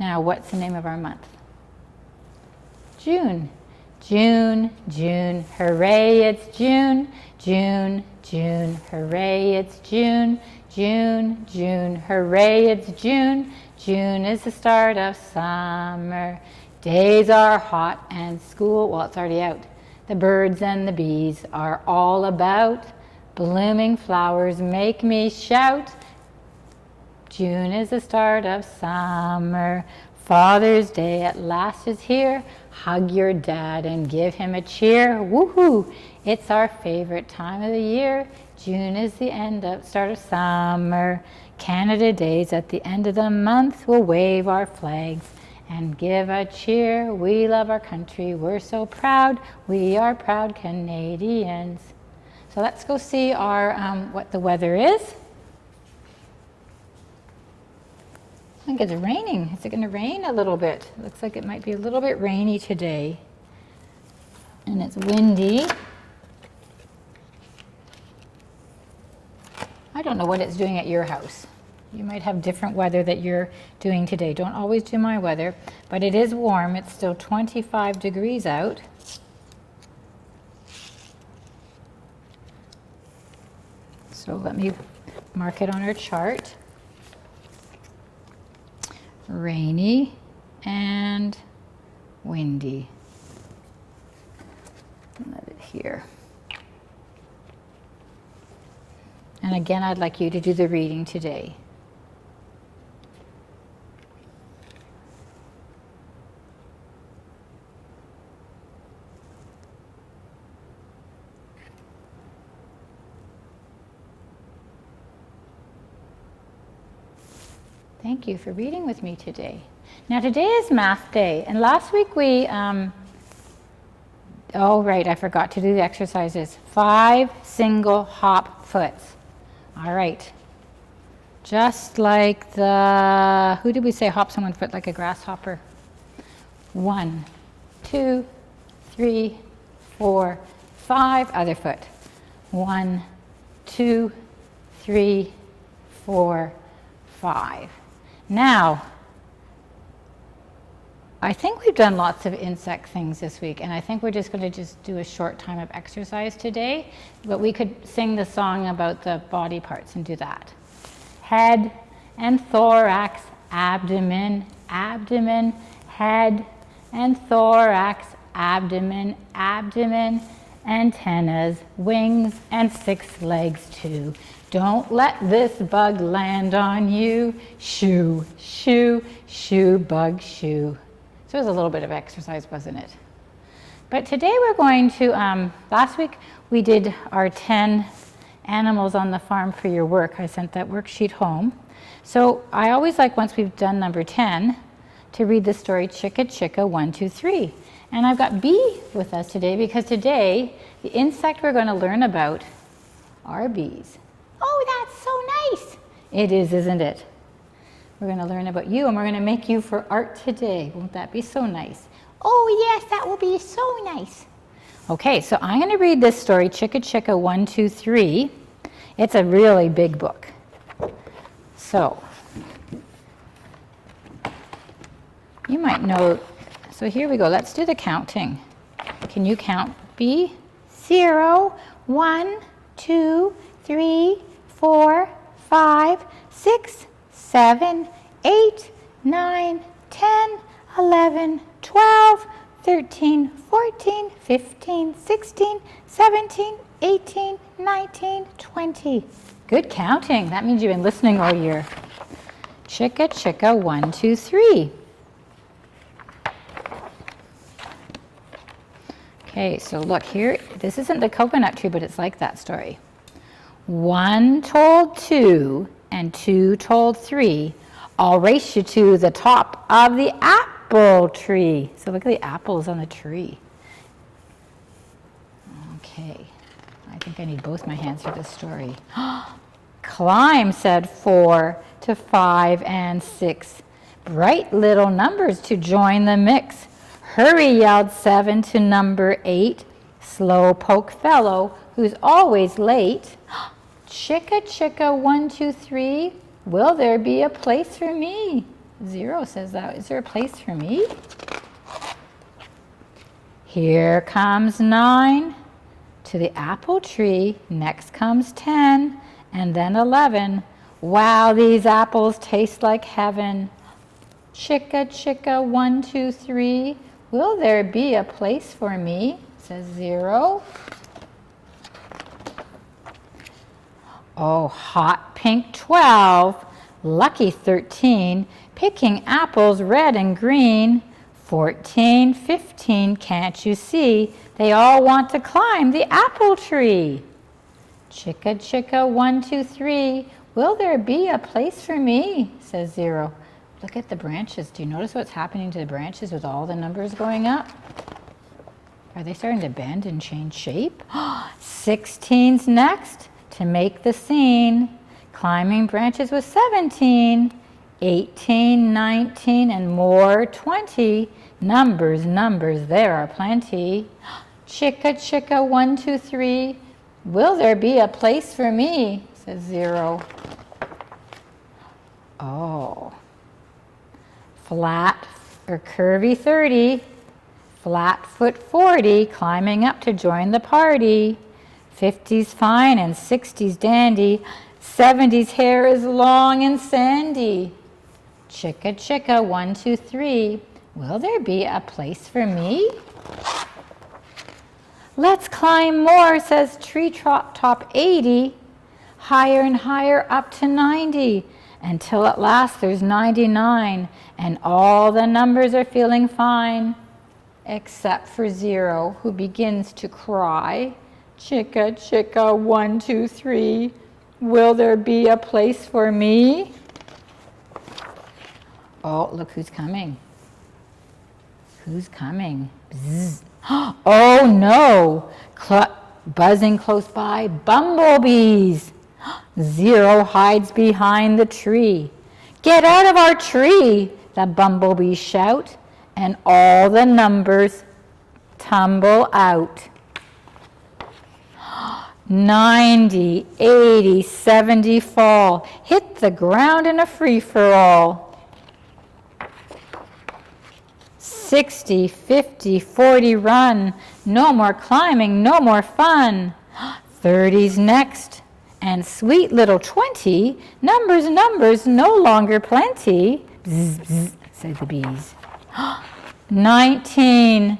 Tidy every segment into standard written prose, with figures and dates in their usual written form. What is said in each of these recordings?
Now, what's the name of our month? June. June, June, hooray, it's June. June, June, hooray, it's June. June, June, hooray, it's June. June is the start of summer. Days are hot and school, well, it's already out. The birds and the bees are all about. Blooming flowers make me shout. June is the start of summer. Father's Day at last is here. Hug your dad and give him a cheer. Woohoo! It's our favorite time of the year. June is the start of summer. Canada Day's at the end of the month. We'll wave our flags and give a cheer. We love our country. We're so proud. We are proud Canadians. So let's go see our what the weather is. I think it's raining. Is it going to rain a little bit? Looks like it might be a little bit rainy today. And it's windy. I don't know what it's doing at your house. You might have different weather that you're doing today. Don't always do my weather, but it is warm. It's still 25 degrees out. So let me mark it on our chart. Rainy and windy. Let it here. And again, I'd like you to do the reading today. Thank you for reading with me today. Now today is math day, and last week we, oh right, I forgot to do the exercises. 5 single hop foots. All right. Just like the, who did we say hops on one foot like a grasshopper? 1, 2, 3, 4, 5, other foot. 1, 2, 3, 4, 5. Now, I think we've done lots of insect things this week, and I think we're just going to do a short time of exercise today, but we could sing the song about the body parts and do that. Head and thorax, abdomen, abdomen, head and thorax, abdomen, abdomen, antennas, wings, and 6 legs too. Don't let this bug land on you. Shoo, shoo, shoo, bug, shoo. So it was a little bit of exercise, wasn't it? But today we're going to, last week we did our 10 animals on the farm for your work. I sent that worksheet home. So I always like, once we've done number 10, to read the story Chicka Chicka 1, 2, 3. And I've got bee with us today because today the insect we're going to learn about are bees. Oh, that's so nice. It is, isn't it? We're going to learn about you, and we're going to make you for art today. Won't that be so nice? Oh, yes, that will be so nice. Okay, so I'm going to read this story, Chicka Chicka 1, 2, 3. It's a really big book. So, you might know, so here we go. Let's do the counting. Can you count, B? 0, 1, 2, 3, 4, 5, 6, 7, 8, 9, 10, 11, 12, 13, 14, 15, 16, 17, 18, 19, 20. Good counting. That means you've been listening all year. Chicka Chicka 1, 2, 3. Okay, so look here. This isn't the coconut tree, but it's like that story. 1 told 2 and 2 told 3. I'll race you to the top of the apple tree. So look at the apples on the tree. Okay, I think I need both my hands for this story. Climb, said 4 to 5 and 6. Bright little numbers to join the mix. Hurry, yelled 7 to number 8. Slow poke fellow who's always late. Chicka Chicka 1, 2, 3. Will there be a place for me? 0 says that. Is there a place for me? Here comes 9 to the apple tree. Next comes 10 and then 11. Wow, these apples taste like heaven. Chicka, chicka, 1, 2, 3. Will there be a place for me? Says 0. Oh, hot pink 12. Lucky 13. Picking apples red and green. 14, 15, can't you see? They all want to climb the apple tree. Chicka, chicka, 1, 2, 3. Will there be a place for me? Says 0. Look at the branches. Do you notice what's happening to the branches with all the numbers going up? Are they starting to bend and change shape? 16's next to make the scene. Climbing branches with 17, 18, 19, and more 20. Numbers, numbers, there are plenty. Chicka, chicka, 1, 2, 3. Will there be a place for me? Says 0. Oh. Flat or curvy 30. Flat foot 40, climbing up to join the party. 50's fine and 60's dandy. 70's hair is long and sandy. Chicka, chicka, 1, 2, 3. Will there be a place for me? Let's climb more, says tree top 80. Higher and higher up to 90, until at last there's 99, and all the numbers are feeling fine, except for 0, who begins to cry. Chicka, chicka, 1, 2, 3. Will there be a place for me? Oh, look who's coming. Who's coming? Bzzz. Oh no! Buzzing close by, bumblebees. 0 hides behind the tree. Get out of our tree, the bumblebees shout, and all the numbers tumble out. 90, 80, 70 fall, hit the ground in a free-for-all. 60, 50, 40 run, no more climbing, no more fun. 30's next, and sweet little 20, numbers, numbers, no longer plenty. Bzz, bzz, say the bees. 19,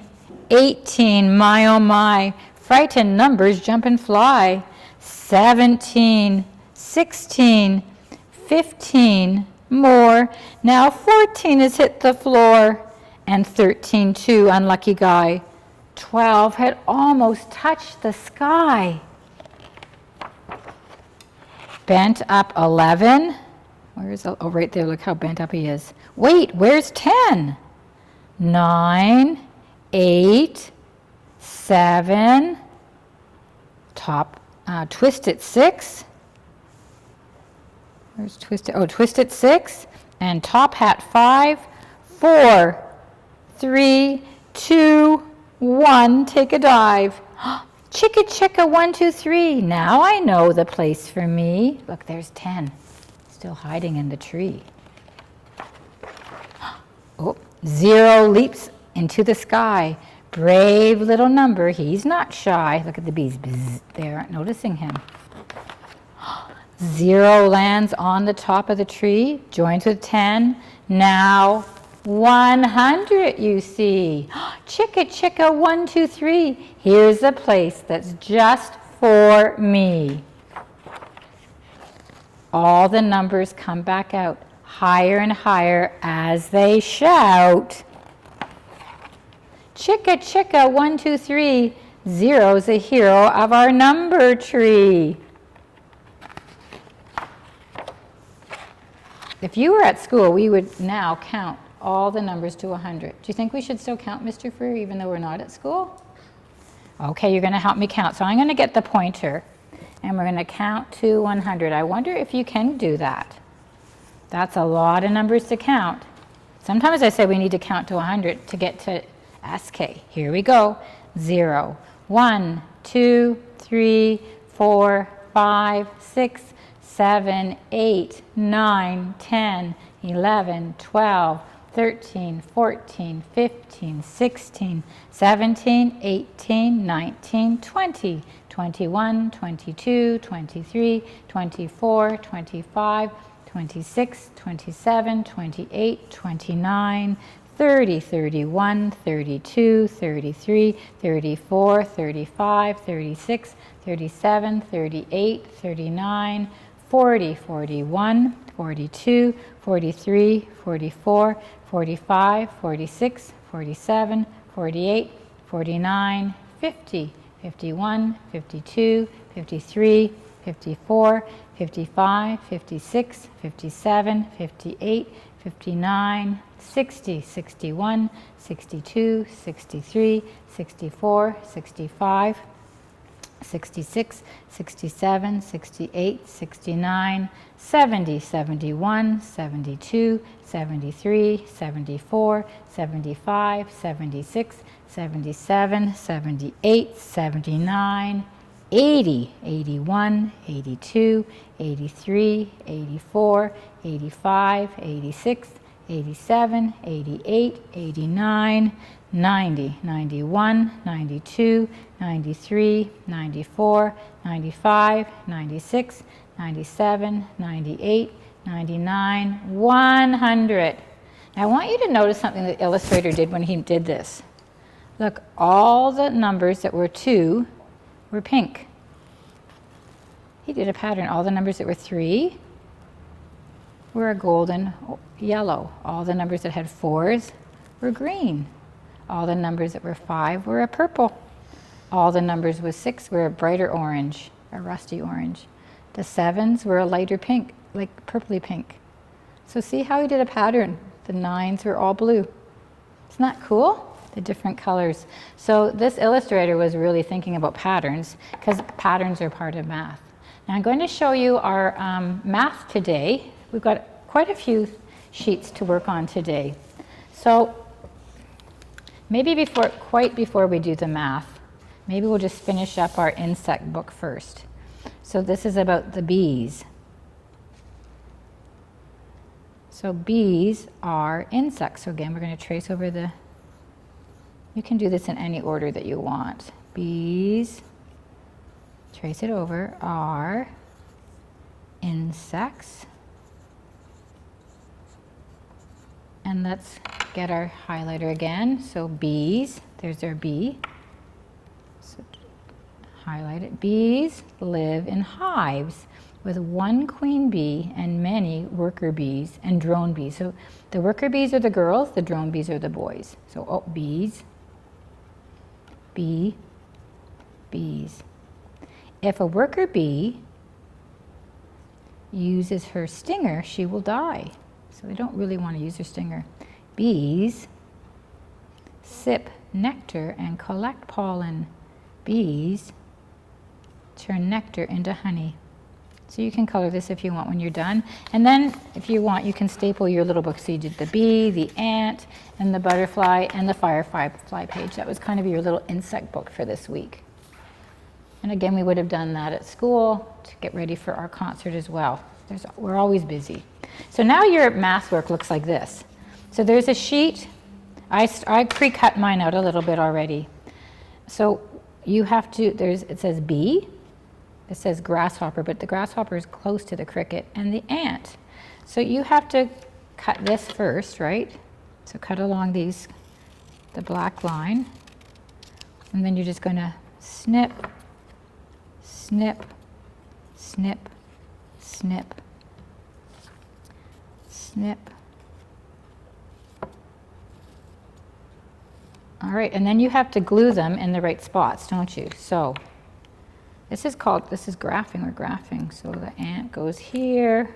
18, my oh my, frightened numbers jump and fly. 17, 16, 15, more. Now 14 has hit the floor. And 13 too, unlucky guy. 12 had almost touched the sky. Bent up 11. Where's, oh, right there, look how bent up he is. Wait, where's 10? 9, 8, 7, twist it 6. Where's twist it? Oh, twist it 6. And top hat 5, 4, 3, 2, 1, take a dive. Chicka, chicka, 1, 2, 3. Now I know the place for me. Look, there's 10, still hiding in the tree. Oh, 0 leaps into the sky. Brave little number, he's not shy. Look at the bees, bzz, they aren't noticing him. 0 lands on the top of the tree, joins with 10. Now 100, you see. Chicka, chicka, 1, 2, 3. Here's a place that's just for me. All the numbers come back out, higher and higher as they shout. Chicka, chicka, 1, 2, 3. 0's a hero of our number tree. If you were at school, we would now count all the numbers to 100. Do you think we should still count, Mr. Freer, even though we're not at school? Okay, you're going to help me count. So I'm going to get the pointer, and we're going to count to 100. I wonder if you can do that. That's a lot of numbers to count. Sometimes I say we need to count to 100 to get to SK. Here we go. 0, 1, 2, 3, 4, 5, 6, 7, 8, 9, 10, 11, 12, 13, 14, 15, 16, 17, 18, 19, 20, 21, 22, 23, 24, 25, 26, 27, 28, 29, 30, 31, 32, 33, 34, 35, 36, 37, 38, 39, 40, 41, 42, 43, 44, 45, 46, 47, 48, 49, 50, 51, 52, 53, 54, 55, 56, 57, 58, 59, 60, 61, 62, 63, 64, 65, 66, 67, 68, 69, 70, 71, 72, 73, 74, 75, 76, 77, 78, 79, 80, 81, 82, 83, 84, 85, 86, 87, 88, 89, 90, 91, 92, 93, 94, 95, 96, 97, 98, 99, 100. Now I want you to notice something the illustrator did when he did this. Look, all the numbers that were 2 were pink. He did a pattern. All the numbers that were 3 were a golden yellow. All the numbers that had 4s were green. All the numbers that were 5 were a purple. All the numbers with 6 were a brighter orange, a rusty orange. The 7s were a lighter pink, like purpley pink. So see how he did a pattern? The 9s were all blue. Isn't that cool? The different colors. So this illustrator was really thinking about patterns because patterns are part of math. Now I'm going to show you our math today. We've got quite a few sheets to work on today. So maybe quite before we do the math, maybe we'll just finish up our insect book first. So this is about the bees. So bees are insects. So again, we're going to trace over the, you can do this in any order that you want. Bees, trace it over, are insects. And let's get our highlighter again. So bees, there's our bee. So highlight it. Bees live in hives with one queen bee and many worker bees and drone bees. So the worker bees are the girls, the drone bees are the boys. So bees, bee, bees. If a worker bee uses her stinger, she will die. So they don't really want to use their stinger. Bees sip nectar and collect pollen. Bees turn nectar into honey. So you can color this if you want when you're done. And then if you want, you can staple your little book. So you did the bee, the ant, and the butterfly, and the firefly page. That was kind of your little insect book for this week. And again, we would have done that at school to get ready for our concert as well. We're always busy. So now your math work looks like this. So there's a sheet. I pre-cut mine out a little bit already. So you have to, it says bee, it says grasshopper, but the grasshopper is close to the cricket, and the ant. So you have to cut this first, right? So cut along the black line, and then you're just going to snip, snip, snip, snip, snip. All right, and then you have to glue them in the right spots, don't you? So this is graphing, we're graphing. So the ant goes here.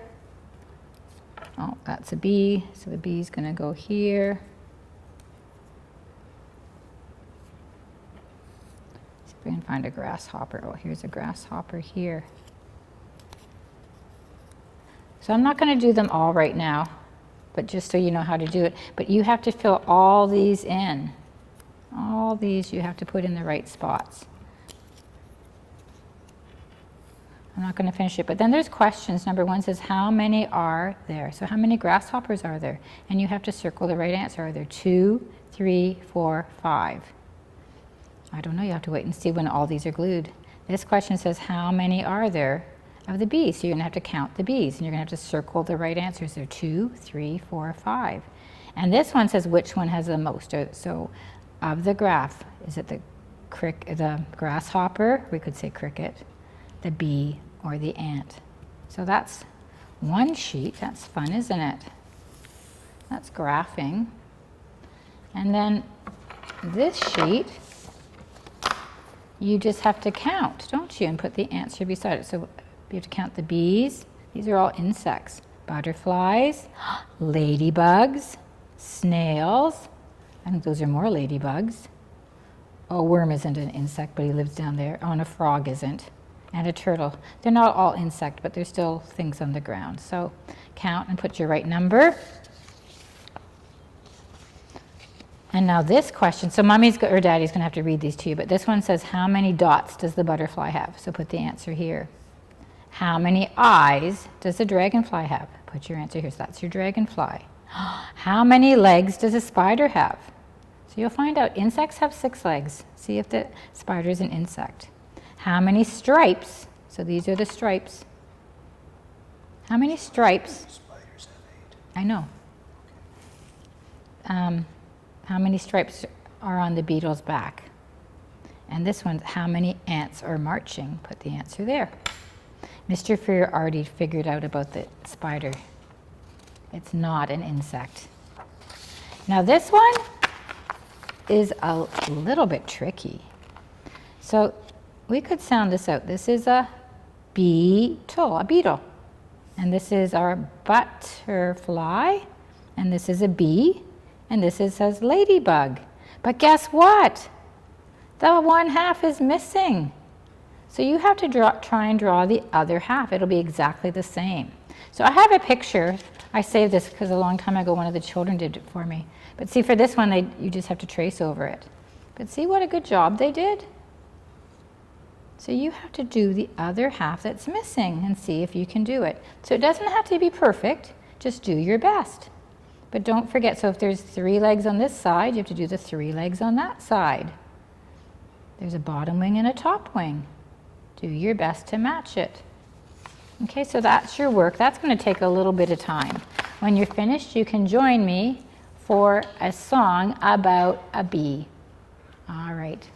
Oh, that's a bee, so the bee's gonna go here. See if we can find a grasshopper. Oh, here's a grasshopper here. So I'm not gonna do them all right now, but just so you know how to do it. But you have to fill all these in. All these you have to put in the right spots. I'm not going to finish it, but then there's questions. Number 1 says, how many are there? So how many grasshoppers are there? And you have to circle the right answer. Are there 2, 3, 4, 5? I don't know. You have to wait and see when all these are glued. This question says, how many are there of the bees? So you're going to have to count the bees, and you're going to have to circle the right answers. There are 2, 3, 4, 5. And this one says, which one has the most? So of the graph, is it the grasshopper? We could say cricket, the bee, or the ant. So that's one sheet. That's fun, isn't it? That's graphing. And then this sheet, you just have to count, don't you? And put the answer beside it. So you have to count the bees. These are all insects. Butterflies, ladybugs, snails. I think those are more ladybugs. Oh, a worm isn't an insect, but he lives down there. Oh, and a frog isn't. And a turtle. They're not all insect, but there's still things on the ground. So count and put your right number. And now this question, so mommy's or daddy's going to have to read these to you, but this one says, how many dots does the butterfly have? So put the answer here. How many eyes does the dragonfly have? Put your answer here. So that's your dragonfly. How many legs does a spider have? So you'll find out insects have 6 legs. See if the spider is an insect. How many stripes? So these are the stripes. How many stripes? Spiders have 8. I know. How many stripes are on the beetle's back? And this one, how many ants are marching? Put the answer there. Mr. Freer already figured out about the spider. It's not an insect. Now this one is a little bit tricky. So we could sound this out. This is a beetle, a beetle. And this is our butterfly. And this is a bee. And this says ladybug. But guess what? The 1/2 is missing. So you have to try and draw the other half. It'll be exactly the same. So I have a picture. I saved this because a long time ago one of the children did it for me. But see, for this one, you just have to trace over it. But see what a good job they did? So you have to do the other half that's missing and see if you can do it. So it doesn't have to be perfect. Just do your best. But don't forget, so if there's 3 legs on this side, you have to do the 3 legs on that side. There's a bottom wing and a top wing. Do your best to match it. Okay, so that's your work. That's going to take a little bit of time. When you're finished, you can join me for a song about a bee. All right.